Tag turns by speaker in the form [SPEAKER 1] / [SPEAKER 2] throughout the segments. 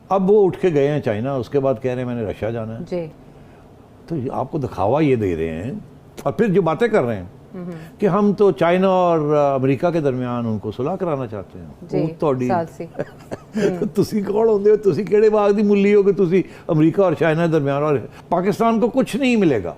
[SPEAKER 1] अब वो उठ के गए हैं चाइना, उसके बाद कह रहे हैं मैंने रशिया जाना है
[SPEAKER 2] जी।
[SPEAKER 1] तो आपको दिखावा ये दे रहे हैं और फिर जो बातें कर रहे हैं कि हम तो चाइना और अमेरिका के दरमियान उनको सुलह कराना चाहते हैं।
[SPEAKER 2] जी,
[SPEAKER 1] ਤੁਹਾਡੀ
[SPEAKER 2] सालसी।
[SPEAKER 1] ਤੁਸੀਂ ਕੌਣ ਹੁੰਦੇ ਹੋ? ਤੁਸੀਂ ਕਿਹੜੇ ਬਾਗ ਦੀ ਮੁੱਲੀ ਹੋ कि ਤੁਸੀਂ अमेरिका और चाइना के दरमियान, और पाकिस्तान को कुछ नहीं मिलेगा।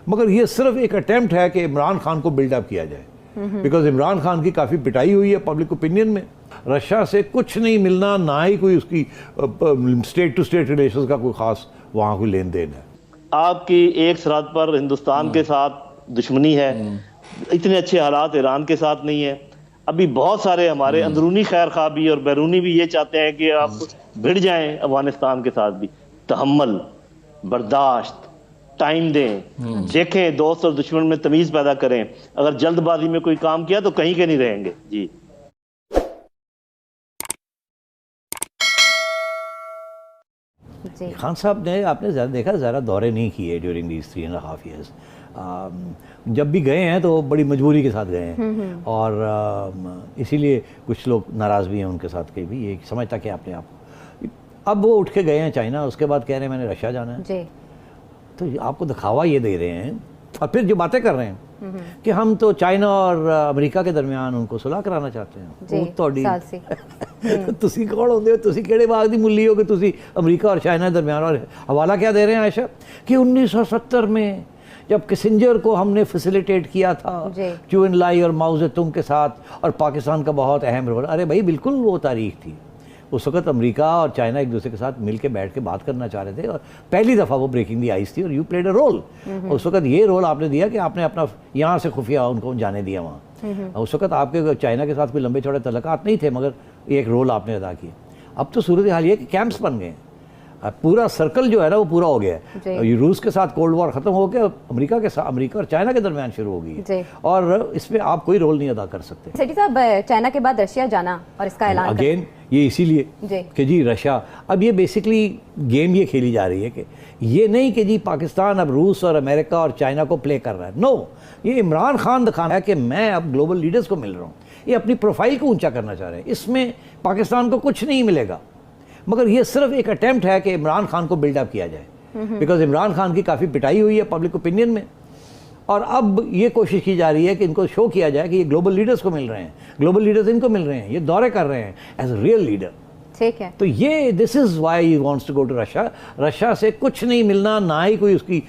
[SPEAKER 1] मगर ये सिर्फ एक अटेम्प्ट है कि इमरान खान को बिल्डअप किया जाए, बिकॉज इमरान खान की काफ़ी पिटाई हुई है पब्लिक ओपिनियन में। रशिया से कुछ नहीं मिलना, ना ही कोई उसकी स्टेट टू स्टेट रिलेशंस का कोई ख़ास वहाँ कोई लेन देन है।
[SPEAKER 3] आपकी एक सरहद पर हिंदुस्तान के साथ दुश्मनी है, इतने अच्छे हालात ईरान के साथ नहीं है। अभी बहुत सारे हमारे अंदरूनी खैर खा भी और बैरूनी भी ये चाहते हैं कि आप भिड़ जाएं अफगानिस्तान के साथ भी। तहम्मुल, बर्दाश्त, टाइम दें, देखें, दोस्त और दुश्मन में तमीज़ पैदा करें। अगर जल्दबाजी में कोई काम किया तो कहीं के नहीं रहेंगे जी।
[SPEAKER 1] खान साहब ने, आपने ज़्यादा देखा, ज़्यादा दौरे नहीं किए ड्यूरिंग दीज 3.5 years। जब भी गए हैं तो बड़ी मजबूरी के साथ गए हैं, और इसीलिए कुछ लोग नाराज़ भी हैं उनके साथ के भी, ये समझता कि आपने आप। अब वो उठ के गए हैं चाइना, उसके बाद कह रहे हैं मैंने रशिया जाना है
[SPEAKER 2] जी।
[SPEAKER 1] तो आपको दिखावा ये दे रहे हैं और फिर जो बातें कर रहे हैं कि हम तो चाइना और अमेरिका के दरमियान उनको सुलह कराना चाहते हैं। ਤੁਹਾਡੀ ਤੁਸੀਂ कौन होंगे हो? ਤੁਸੀਂ ਕਿਹੜੇ ਬਾਗ ਦੀ ਮੁੱਲੀ हो कि ਤੁਸੀਂ अमेरिका और चाइना के दरमियान, और हवाला क्या दे रहे हैं आयशा कि 1970 में जब किसिंजर को हमने फैसिलिटेट किया था चू एन लाई और माओ ज़ेतुंग के साथ, और पाकिस्तान का बहुत अहम रोल। अरे भाई बिल्कुल वो तारीख थी, उस वक्त अमेरिका और चाइना एक दूसरे के साथ मिल के बैठ के बात करना चाह रहे थे, और पहली दफ़ा वो ब्रेकिंग दी आइस थी, और यू प्लेड अ रोल। उस वक्त ये रोल आपने दिया कि आपने अपना यहाँ से खुफिया उनको जाने दिया वहाँ। उस वक्त आपके चाइना के साथ कोई लंबे चौड़े तल्लुकात नहीं थे, मगर एक रोल आपने अदा किया। अब तो सूरत हाल ये कि कैंप्स बन गए, पूरा सर्कल जो है ना वो पूरा हो गया है। रूस के साथ कोल्ड वॉर ख़त्म हो गया, अमेरिका के साथ, अमेरिका और चाइना के दरमियान शुरू हो गई है, और इसमें आप कोई रोल नहीं अदा कर सकते।
[SPEAKER 2] सेठी साहब, चाइना के बाद रशिया जाना और इसका ऐलान
[SPEAKER 1] अगेन ये इसीलिए कि जी रशिया, अब ये बेसिकली गेम ये खेली जा रही है कि ये नहीं कि जी पाकिस्तान अब रूस और अमेरिका और चाइना को प्ले कर रहा है। नो, ये इमरान खान दिखाना है कि मैं अब ग्लोबल लीडर्स को मिल रहा हूँ, ये अपनी प्रोफाइल को ऊंचा करना चाह रहे हैं। इसमें पाकिस्तान को कुछ नहीं मिलेगा, मगर ये सिर्फ एक अटेम्प्ट है कि इमरान खान को बिल्डअप किया जाए, बिकॉज इमरान खान की काफ़ी पिटाई हुई है पब्लिक ओपिनियन में, और अब ये कोशिश की जा रही है कि इनको शो किया जाए कि ये ग्लोबल लीडर्स को मिल रहे हैं, ग्लोबल लीडर्स इनको मिल रहे हैं, ये दौरे कर रहे हैं एज अ रियल लीडर।
[SPEAKER 2] ठीक है, तो
[SPEAKER 1] ये this is why he wants to go to Russia. Russia से कुछ नहीं मिलना, ना ही कोई उसकी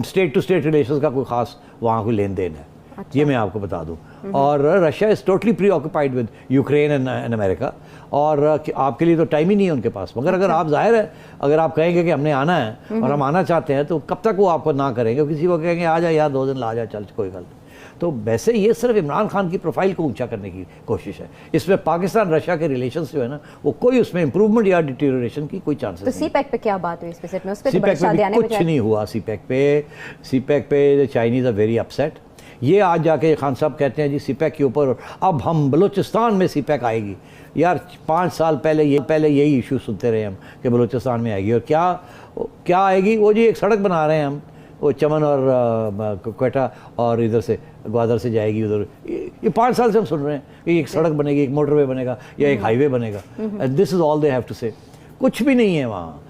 [SPEAKER 1] स्टेट टू स्टेट रिलेशंस का कोई ख़ास वहाँ कोई लेन देन है। अच्छा। ये मैं आपको बता दूं। और Russia is totally pre occupied with Ukraine and America, और आपके लिए तो टाइम ही नहीं है उनके पास। मगर अगर आप, जाहिर है, अगर आप कहेंगे कि हमने आना है और हम आना चाहते हैं, तो कब तक वो आपको ना करेंगे? किसी को कहेंगे आ जा यार 2 दिन ला जा, चल कोई गल। तो वैसे ये सिर्फ इमरान खान की प्रोफाइल को ऊंचा करने की कोशिश है। इसमें पाकिस्तान रशिया के रिलेशंस जो है ना, वो कोई उसमें इंप्रूवमेंट या डिटेरियोरेशन की कोई चांसेस नहीं।
[SPEAKER 2] तो सीपैक पे क्या बात हुई स्पेसिफिक में? उस पे
[SPEAKER 1] सीपैक पे कुछ नहीं हुआ। सीपैक पे चाइनीज़ आर वेरी अपसेट। ये आज जाके खान साहब कहते हैं जी सीपैक के ऊपर अब हम बलूचिस्तान में सीपैक आएगी। यार 5 साल पहले यही इशू सुनते रहे हम कि बलूचिस्तान में आएगी, और क्या आएगी? वो जी एक सड़क बना रहे हैं हम, वो चमन और क्वेटा और इधर से ग्वादर से जाएगी उधर। ये 5 साल से हम सुन रहे हैं कि एक सड़क बनेगी, एक मोटरवे बनेगा या एक हाईवे बनेगा। This is all they have to say. कुछ भी नहीं है वहाँ।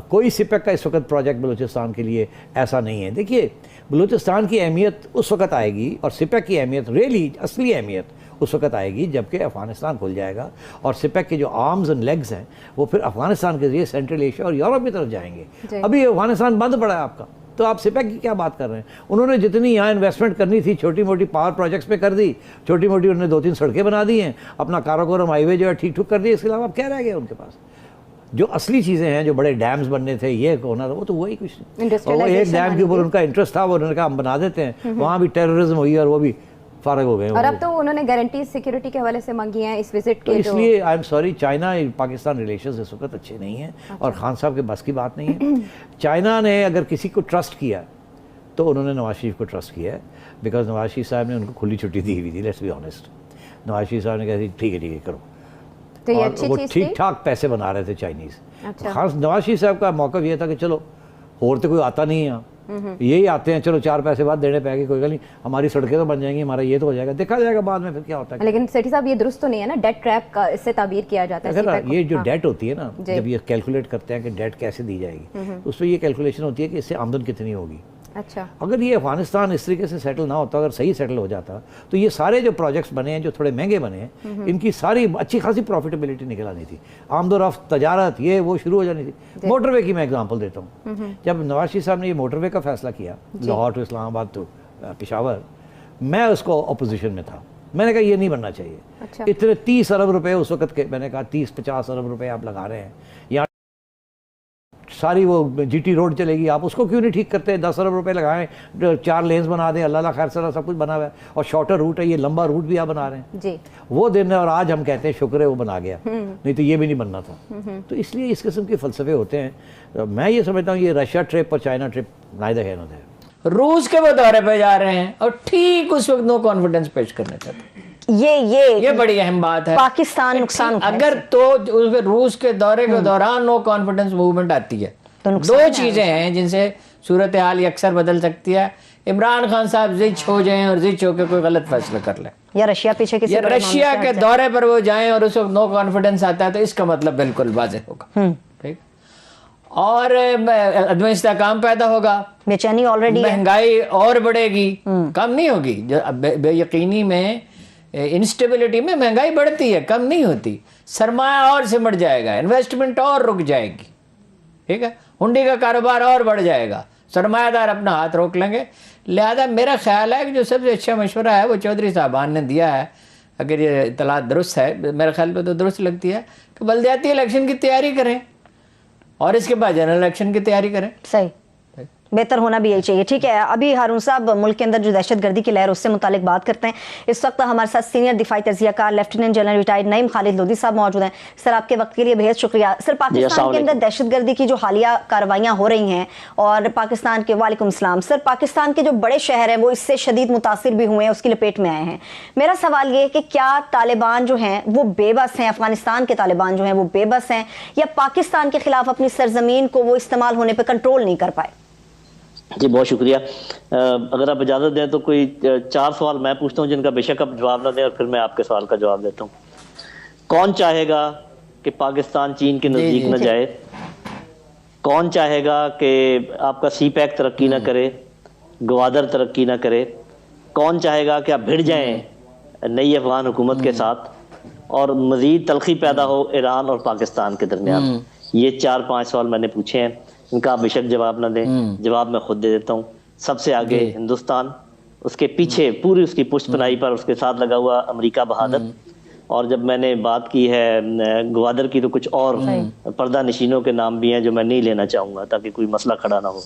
[SPEAKER 1] कोई सीपैक का इस वक्त प्रोजेक्ट बलूचिस्तान के लिए ऐसा नहीं है। देखिए, बलूचिस्तान की अहमियत उस वक्त आएगी, और सीपैक की अहमियत, रियली असली अहमियत उस वक्त आएगी जबकि अफ़गानिस्तान खुल जाएगा, और सीपैक के जो आर्म्स एंड लेग्स हैं वो फिर अफ़गानिस्तान के जरिए सेंट्रल एशिया और यूरोप की तरफ जाएंगे। अभी अफ़गानिस्तान बंद पड़ा है आपका, तो आप सीपैक की क्या बात कर रहे हैं? उन्होंने जितनी यहाँ इन्वेस्टमेंट करनी थी छोटी मोटी पावर प्रोजेक्ट्स पे कर दी, छोटी मोटी उन्होंने 2-3 सड़कें बना दी हैं, अपना काराकोरम हाईवे जो है ठीक ठुक कर दिया। इसके अलावा अब क्या रह गया उनके पास? जो असली चीज़ें हैं, जो बड़े डैम्स बनने थे, ये होना था, वो तो वही कुछ नहीं। और एक डैम के ऊपर उनका इंटरेस्ट था, वो उन्होंने कहा हम बना देते हैं, वहाँ भी टेररिज्म हुई और वो भी फारग हो गए।
[SPEAKER 2] और अब तो उन्होंने गारंटी सिक्योरिटी के हवाले से मांगी है इस विजिट के।
[SPEAKER 1] तो इसलिए I am sorry, China Pakistan relations इस वक्त अच्छे नहीं हैं। अच्छा। और खान साहब के बस की बात नहीं है। चाइना ने अगर किसी को ट्रस्ट किया तो उन्होंने नवाज शरीफ को ट्रस्ट किया है, बिकॉज नवाज शरीफ साहब ने उनको खुली छुट्टी दी हुई थी। Let's be honest, Nawaz Sharif साहब ने कहा ठीक है करो,
[SPEAKER 2] तो ये
[SPEAKER 1] और वो ठीक ठाक पैसे बना रहे थे चाइनीज़। खास नवाज शरीफ साहब का मौक़िफ़ ये था कि चलो और तो कोई आता नहीं है, यही आते हैं, चलो 4 पैसे बाद देने पैगे, कोई गल नहीं, हमारी सड़कें तो बन जाएंगी, हमारा ये तो हो जाएगा, देखा जाएगा बाद में फिर क्या होता है।
[SPEAKER 2] लेकिन सेठी साहब ये दुरुस्त तो नहीं है ना, डेट ट्रैप का इससे ताबीर किया जाता है
[SPEAKER 1] अगर
[SPEAKER 2] CPEC को।
[SPEAKER 1] ये जो
[SPEAKER 2] हाँ।
[SPEAKER 1] डेट होती है ना, जब ये कैलकुलेट करते हैं कि डेट कैसे दी जाएगी, तो उसमें ये कैलकुलेशन होती है कि इससे आमदन कितनी होगी।
[SPEAKER 2] अच्छा,
[SPEAKER 1] अगर ये अफगानिस्तान इस तरीके से सेटल ना होता, अगर सही सेटल हो जाता, तो ये सारे जो प्रोजेक्ट्स बने हैं जो थोड़े महंगे बने हैं, इनकी सारी अच्छी खासी प्रॉफिटेबिलिटी निकल आनी थी, आमदोरफ्त, तजारत, ये वो शुरू हो जानी थी। मोटरवे की मैं एग्जांपल देता हूँ, जब नवाज शरीफ साहब ने ये मोटरवे का फैसला किया, लाहौर टू इस्लामाबाद टू पेशावर, मैं उसको अपोजिशन में था, मैंने कहा ये नहीं बनना चाहिए।
[SPEAKER 2] अच्छा।
[SPEAKER 1] इतने 30 अरब रुपए उस वक्त के, मैंने कहा 30-50 अरब रुपए आप लगा रहे हैं, यहाँ सारी वो GT रोड चलेगी, आप उसको क्यों नहीं ठीक करते? 10 अरब रुपए लगाएं, 4 लेन्स बना दें, अल्लाह खैर सरा सब कुछ बना हुआ है, और शॉर्टर रूट है, ये लंबा रूट भी आप बना रहे हैं
[SPEAKER 2] जी।
[SPEAKER 1] वो दिन है, और आज हम कहते हैं शुक्र है वो बना गया, नहीं तो ये भी नहीं बनना था। तो इसलिए इस किस्म के फलसफे होते हैं। तो मैं ये समझता हूँ ये रशिया ट्रिप और चाइना ट्रिप नाइदर है नॉट देयर।
[SPEAKER 4] रूस के वो दौरे पे जा रहे हैं और ठीक उस वक्त नो कॉन्फिडेंस पेश करना चाहते हैं। ये बड़ी अहम बात है।
[SPEAKER 5] पाकिस्तान नुकसान उठाए
[SPEAKER 4] अगर तो रूस के दौरे के दौरान नो कॉन्फिडेंस मूवमेंट आती है,
[SPEAKER 5] तो
[SPEAKER 4] दो चीजें हैं जिनसे सूरत हाल ये अक्सर बदल सकती है। इमरान खान साहब जिच हो जाएं और जिच होकर कोई गलत फैसला कर लें,
[SPEAKER 5] या रशिया पीछे किसी
[SPEAKER 4] या
[SPEAKER 5] बड़े
[SPEAKER 4] रशिया
[SPEAKER 5] मामले
[SPEAKER 4] के
[SPEAKER 5] से
[SPEAKER 4] दौरे पर वो जाएं और उस वक्त नो कॉन्फिडेंस आता है, तो इसका मतलब बिल्कुल वाज़ेह होगा। ठीक, और अदम इस्तेहकाम पैदा होगा,
[SPEAKER 5] बेचैनी ऑलरेडी
[SPEAKER 4] महंगाई और बढ़ेगी, कम नहीं होगी। बेयकीनी में, इंस्टेबिलिटी में महंगाई बढ़ती है, कम नहीं होती। सरमाया और सिमट जाएगा, इन्वेस्टमेंट और रुक जाएगी, ठीक है, हुंडी का कारोबार और बढ़ जाएगा, सरमायादार अपना हाथ रोक लेंगे। लिहाजा मेरा ख्याल है कि जो सबसे अच्छा मशवरा है वो चौधरी साहबान ने दिया है, अगर ये इतलात दुरुस्त है, मेरे ख्याल पे तो दुरुस्त लगती है, कि बल्दियाती इलेक्शन की तैयारी करें और इसके बाद जनरल इलेक्शन की तैयारी करें।
[SPEAKER 5] सही, बेहतर होना भी यही चाहिए। ठीक है, अभी हारून साहब मुल्क के अंदर जो दहशतगर्दी की लहर उससे मुतालिक बात करते हैं। इस वक्त हमारे साथ सीनियर दिफाई तजियाकार lieutenant general retired Naeem Khalid Lodhi sahab मौजूद हैं। सर, आपके वक्त के लिए बेहद शुक्रिया। सर, पाकिस्तान के अंदर दहशतगर्दी की जो हालिया कार्रवाइयाँ हो रही हैं, और पाकिस्तान के, वालेकुम सलाम सर, पाकिस्तान के जो बड़े शहर हैं वो इससे शदीद मुतासिर भी हुए हैं, उसकी लपेट में आए हैं। मेरा सवाल ये है कि क्या तालिबान जो हैं वो बेबस हैं, अफगानिस्तान के तालिबान जो हैं वो बेबस हैं, या पाकिस्तान के खिलाफ अपनी सरजमीन को वो इस्तेमाल होने पर कंट्रोल नहीं कर पाए?
[SPEAKER 3] जी बहुत शुक्रिया। अगर आप इजाज़त दें तो कोई 4 सवाल मैं पूछता हूँ जिनका बेशक आप जवाब ना दें, और फिर मैं आपके सवाल का जवाब देता हूँ। कौन चाहेगा कि पाकिस्तान चीन के नज़दीक न जाए? कौन चाहेगा कि आपका CPEC तरक्की ना करे, गवादर तरक्की ना करे? कौन चाहेगा कि आप भिड़ जाएं नई अफगान हुकूमत के साथ और मज़ीद तलखी पैदा हो ईरान और पाकिस्तान के दरमियान? ये 4-5 सवाल मैंने पूछे हैं, इनका आप बेशक जवाब ना दें, जवाब मैं खुद दे देता हूँ। सबसे आगे हिंदुस्तान, उसके पीछे पूरी उसकी पुष्टपनाही पर उसके साथ लगा हुआ अमेरिका बहादुर, और जब मैंने बात की है गवादर की तो कुछ और पर्दा नशीनों के नाम भी हैं जो मैं नहीं लेना चाहूँगा ताकि कोई मसला खड़ा ना हो।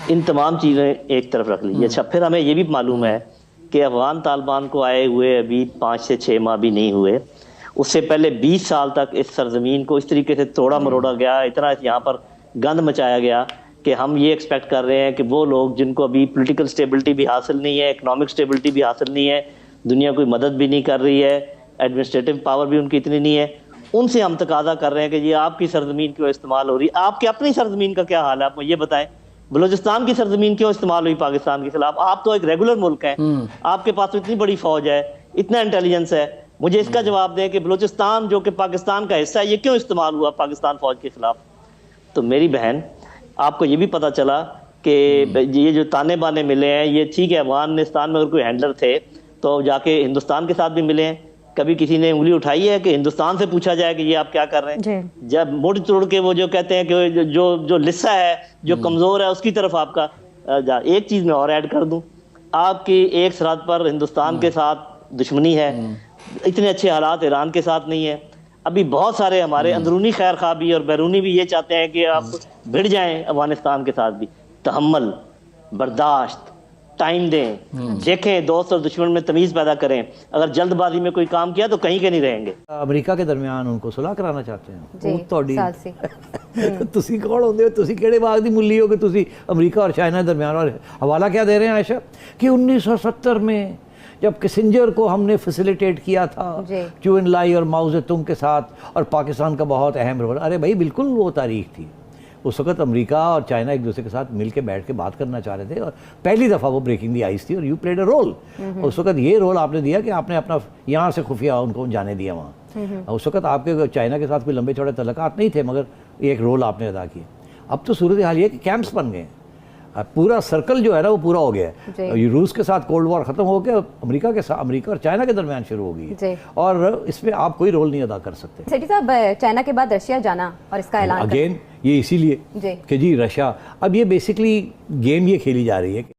[SPEAKER 3] इन तमाम चीज़ें एक तरफ रख लीजिए। अच्छा, फिर हमें ये भी मालूम है कि अफगान तालिबान को आए हुए अभी 5 से 6 माह भी नहीं हुए, उससे पहले 20 साल तक इस सरजमीन को इस तरीके से तोड़ा मरोड़ा गया, इतना यहाँ पर गंद मचाया गया कि हम ये एक्सपेक्ट कर रहे हैं कि वो लोग जिनको अभी पॉलिटिकल स्टेबिलिटी भी हासिल नहीं है, इकोनॉमिक स्टेबिलिटी भी हासिल नहीं है, दुनिया कोई मदद भी नहीं कर रही है, एडमिनिस्ट्रेटिव पावर भी उनकी इतनी नहीं है, उनसे हम तकाजा कर रहे हैं कि ये आपकी सरजमीन क्यों इस्तेमाल हो रही है? आपकी अपनी सरजमीन का क्या हाल है, आप मुझे बताएं। बलूचिस्तान की सरजमीन क्यों इस्तेमाल हुई पाकिस्तान के खिलाफ? आप तो एक रेगुलर मुल्क है, आपके पास तो इतनी बड़ी फौज है, इतना इंटेलिजेंस है, मुझे इसका जवाब दें कि बलूचिस्तान जो कि पाकिस्तान का हिस्सा है ये क्यों इस्तेमाल हुआ पाकिस्तान फौज के खिलाफ? तो मेरी बहन, आपको ये भी पता चला कि ये जो ताने बाने मिले हैं, ये ठीक है, अफगानिस्तान में अगर कोई हैंडलर थे तो जाके हिंदुस्तान के साथ भी मिले हैं, कभी किसी ने उंगली उठाई है कि हिंदुस्तान से पूछा जाए कि ये आप क्या कर रहे हैं? जब मुड़ तोड़ के वो जो कहते हैं कि जो लिस्सा है, जो कमजोर है, उसकी तरफ आपका एक चीज मैं और ऐड कर दूं, आपकी एक सरहद पर हिंदुस्तान के साथ दुश्मनी है, इतने अच्छे हालात ईरान के साथ नहीं है। अभी बहुत सारे हमारे अंदरूनी खैर खा भी और बैरूनी भी ये चाहते हैं कि आप भिड़ जाएं अफगानिस्तान के साथ भी। तहम्मुल, बर्दाश्त, टाइम दें, देखें, दोस्त और दुश्मन में तमीज़ पैदा करें। अगर जल्दबाजी में कोई काम किया तो कहीं के नहीं रहेंगे।
[SPEAKER 1] अमेरिका के दरमियान उनको सुलह कराना चाहते हैं
[SPEAKER 2] जी,
[SPEAKER 1] ਤੁਹਾਡੀ
[SPEAKER 2] साल से।
[SPEAKER 1] ਤੁਸੀਂ ਕੌਣ ਹੁੰਦੇ ਹੋ? ਤੁਸੀਂ ਕਿਹੜੇ ਬਾਗ ਦੀ ਮੁੱਲੀ ਹੋ कि ਤੁਸੀਂ अमेरिका और चाइना के दरमियान? और हवाला क्या दे रहे हैं आयशा कि 1970 में जब किसिंजर को हमने फैसिलिटेट किया था चू एन लाई और माओ जे तुंग के साथ, और पाकिस्तान का बहुत अहम रोल। अरे भाई बिल्कुल वो तारीख थी, उस वक्त अमेरिका और चाइना एक दूसरे के साथ मिल के बैठ के बात करना चाह रहे थे और पहली दफ़ा वो ब्रेकिंग दी आइस थी और यू प्लेड अ रोल। उस वक्त ये रोल आपने दिया कि आपने अपना यहाँ से खुफिया उनको जाने दिया वहाँ। उस वक्त आपके चाइना के साथ कोई लंबे चौड़े तल्लुकात नहीं थे, मगर एक रोल आपने अदा किया। अब तो सूरत हाल ये कि कैंप्स बन गए, अब पूरा सर्कल जो है ना वो पूरा हो गया है। ये रूस के साथ कोल्ड वॉर खत्म हो गया, अमेरिका के साथ, अमेरिका और चाइना के दरमियान शुरू हो गई है और इसमें आप कोई रोल नहीं अदा कर सकते।
[SPEAKER 2] सेठी साहब, चाइना के बाद रशिया जाना और इसका ऐलान
[SPEAKER 1] अगेन ये इसीलिए कि जी रशिया, अब ये बेसिकली गेम ये खेली जा रही है कि